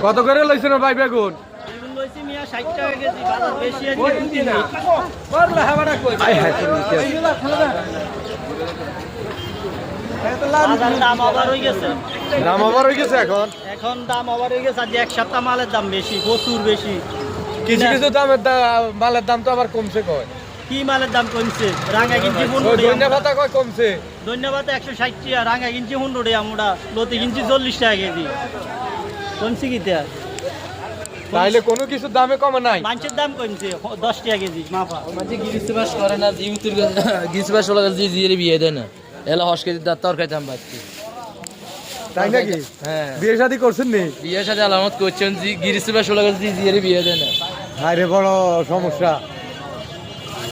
কত করে লইছেন ভাই বেগুন? বেগুন লইছি মিয়া 60 টাকা কেজি, বাজার বেশি আছে না। করলা হাওয়াটা কই? বাজার দাম আবার হয়ে গেছে। দাম আবার হয়ে গেছে এখন। এখন দাম আবার হয়ে গেছে, আজ এক সপ্তাহ মালের দাম বেশি, প্রচুর বেশি। কিছু কিছু মালের দাম তো আবার কমছে কয়। কি মালের দাম কমছে? রাঙা কিনছি 15 ওই টাকা। ধনিয়া পাতা কয় কমছে। ধন্যবাদ 160 টাকা, রাঙা কিনছি 15 টাকা, আমরা লতি কিনছি 40 টাকা কেজি। কমছে কি তা? তাইলে কোনো কিছু দামে কমে নাই। মাংসের দাম কমছে 10 টাকা কেজি মাফা। মাঝে গিরিসবাস করে না, জিউতুর গিরিসবাস হলো জি জিরে বিয়ে দেয় না, এলা হস কেজি দাঁত তরকারি দাম বাড়ছে। তাই নাকি? হ্যাঁ, বিয়ে শাদী করছেন নি? বিয়ের সাথে আলামত করছেন জি গিরিসবাস হলো জি জিরে বিয়ে দেয় না। হায় রে বড় সমস্যা।